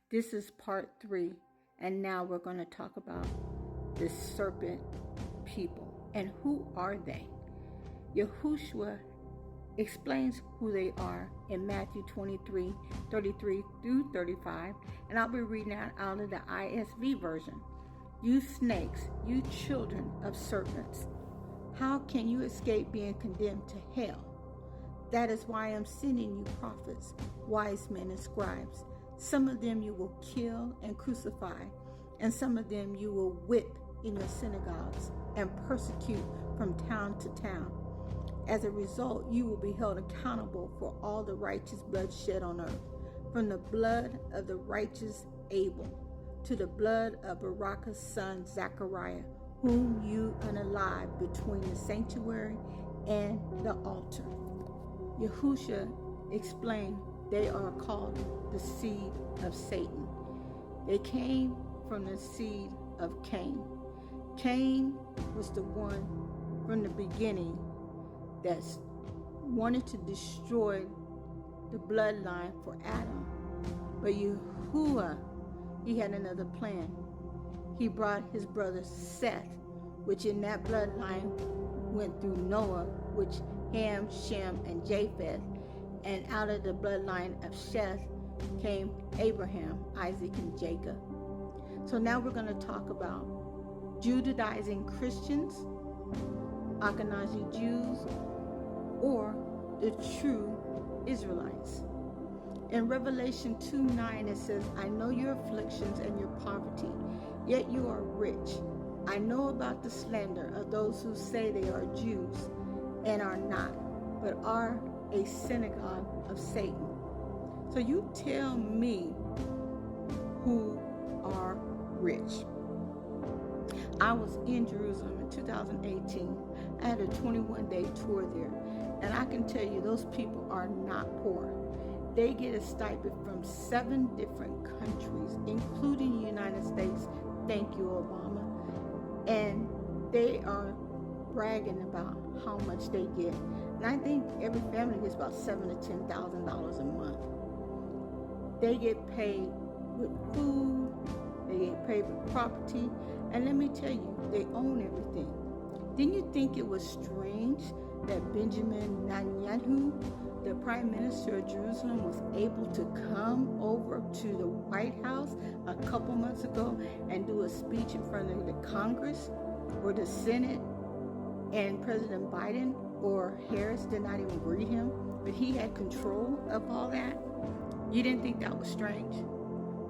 This is part 3, and now we're going to talk about the serpent people. And who are they? Yahushua explains who they are in Matthew 23:33 through 35, and I'll be reading out of the ISV version. You snakes, you children of serpents, how can you escape being condemned to hell? That is why I'm sending you prophets, wise men, and scribes. Some of them you will kill and crucify, and some of them you will whip in your synagogues and persecute from town to town. As a result, you will be held accountable for all the righteous blood shed on earth, from the blood of the righteous Abel to the blood of Barach's son Zechariah, whom you unalived between the sanctuary and the altar. Yahushua explained they are called the seed of Satan. They came from the seed of Cain. Cain was the one from the beginning that wanted to destroy the bloodline for Adam. But Yahuwah, he had another plan. He brought his brother Seth, which in that bloodline went through Noah, which Ham, Shem, and Japheth. And out of the bloodline of Sheth came Abraham, Isaac, and Jacob. So now we're going to talk about Judaizing Christians, Ashkenazi Jews, or the true Israelites. In Revelation 2:9 it says, I know your afflictions and your poverty, yet you are rich. I know about the slander of those who say they are Jews and are not, but are a synagogue of Satan. So you tell me who are rich. I was in Jerusalem in 2018. I had a 21-day tour there, and I can tell you those people are not poor. They get a stipend from 7 different countries, including the United States. Thank you, Obama. And they are bragging about how much they get. And I think every family gets about $7,000 to $10,000 a month. They get paid with food, they get paid with property, and let me tell you, they own everything. Didn't you think it was strange that Benjamin Netanyahu, the Prime Minister of Jerusalem, was able to come over to the White House a couple months ago and do a speech in front of the Congress or the Senate, and President Biden or Harris did not even greet him, but he had control of all that? You didn't think that was strange?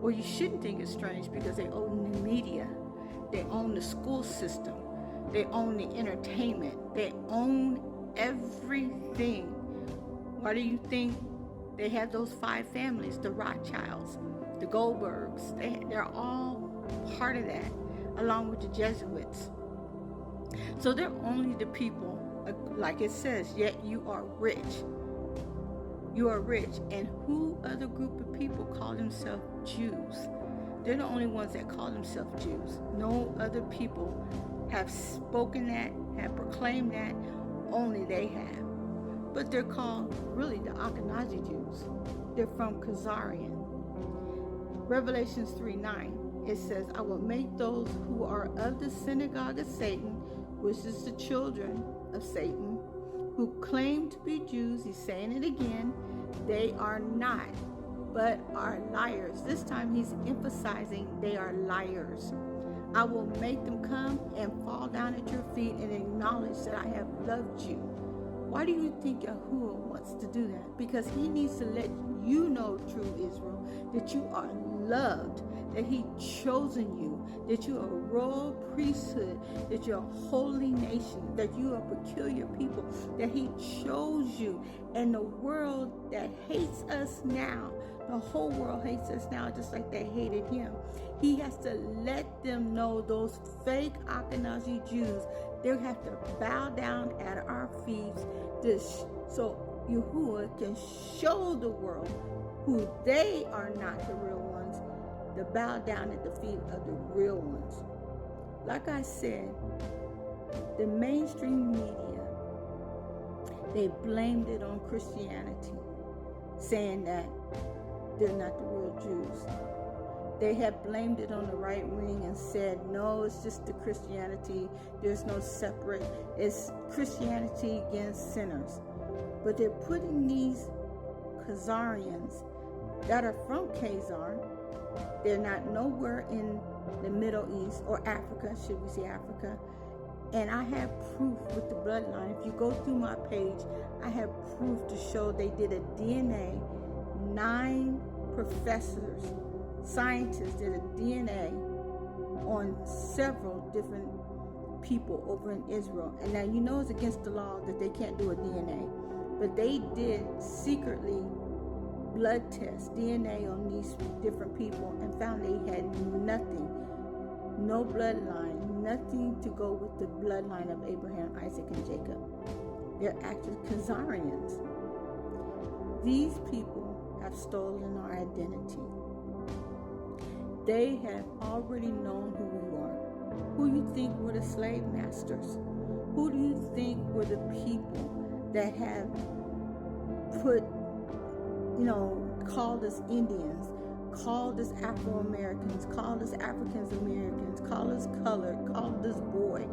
Well, you shouldn't think it's strange, because they own the media, they own the school system, they own the entertainment, they own everything. Why do you think they have those 5 families, the Rothschilds, the Goldbergs? They're all part of that, along with the Jesuits. So they're only the people, like it says, yet you are rich. You are rich. And who other group of people call themselves Jews? They're the only ones that call themselves Jews. No other people have spoken that, have proclaimed that. Only they have. But they're called really the Ashkenazi Jews. They're from Khazarian. Revelations 3:9, it says, I will make those who are of the synagogue of Satan, which is the children of Satan, who claim to be Jews, he's saying it again, they are not, but are liars. This time he's emphasizing they are liars. I will make them come and fall down at your feet and acknowledge that I have loved you. Why do you think Yahuwah wants to do that? Because he needs to let you know, true Israel, that you are loved, that he chosen you, that you are a royal priesthood, that you're a holy nation, that you are a peculiar people, that he chose you. And the world that hates us now, the whole world hates us now just like they hated him. He has to let them know, those fake Ashkenazi Jews, they have to bow down at our feet so Yahuwah can show the world who they are not the real ones, to bow down at the feet of the real ones. Like I said, the mainstream media, they blamed it on Christianity, saying that they're not the real Jews. They have blamed it on the right wing and said, no, it's just the Christianity. There's no separate. It's Christianity against sinners. But they're putting these Khazarians that are from Khazar. They're not nowhere in the Middle East or Africa, should we say Africa. And I have proof with the bloodline. If you go through my page, I have proof to show they did a DNA. 9 professors, scientists did a DNA on several different people over in Israel. And now you know it's against the law that they can't do a DNA. But they did secretly blood tests, DNA on these different people, and found they had nothing. No bloodline, nothing to go with the bloodline of Abraham, Isaac, and Jacob. They're actually Khazarians. These people have stolen our identity. They have already known who we are. Who you think were the slave masters? Who do you think were the people that have put, called us Indians, called us Afro-Americans, called us Africans-Americans, called us colored, called us boy,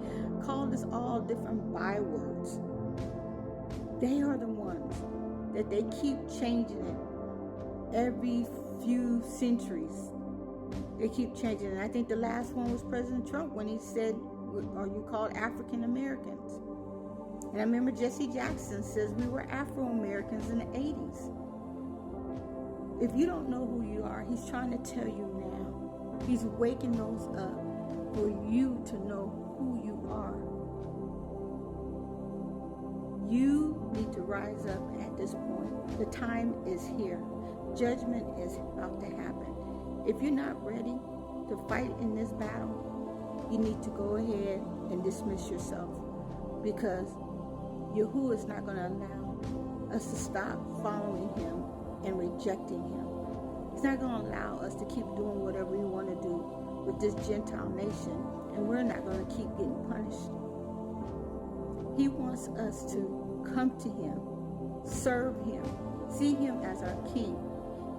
called us all different bywords. They are the ones that they keep changing it every few centuries. They keep changing it. And I think the last one was President Trump when he said, are you called African-Americans? And I remember Jesse Jackson says we were Afro-Americans in the 80s. If you don't know who you are, he's trying to tell you now. He's waking those up for you to know who you are. You need to rise up at this point. The time is here. Judgment is about to happen. If you're not ready to fight in this battle, you need to go ahead and dismiss yourself, because Yahuwah is not going to allow us to stop following him and rejecting him. He's not going to allow us to keep doing whatever we want to do with this Gentile nation, and we're not going to keep getting punished. He wants us to come to him, serve him, see him as our king.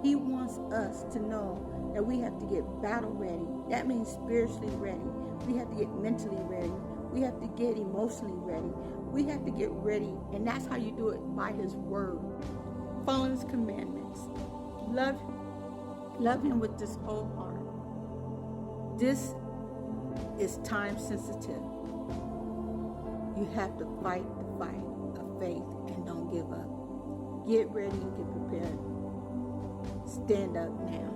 He wants us to know that we have to get battle ready. That means spiritually ready. We have to get mentally ready. We have to get emotionally ready. We have to get ready, and that's how you do it, by his word. Follow his commandments. Love him with this whole heart. This is time sensitive. You have to fight the fight of faith and don't give up. Get ready and get prepared. Stand up now.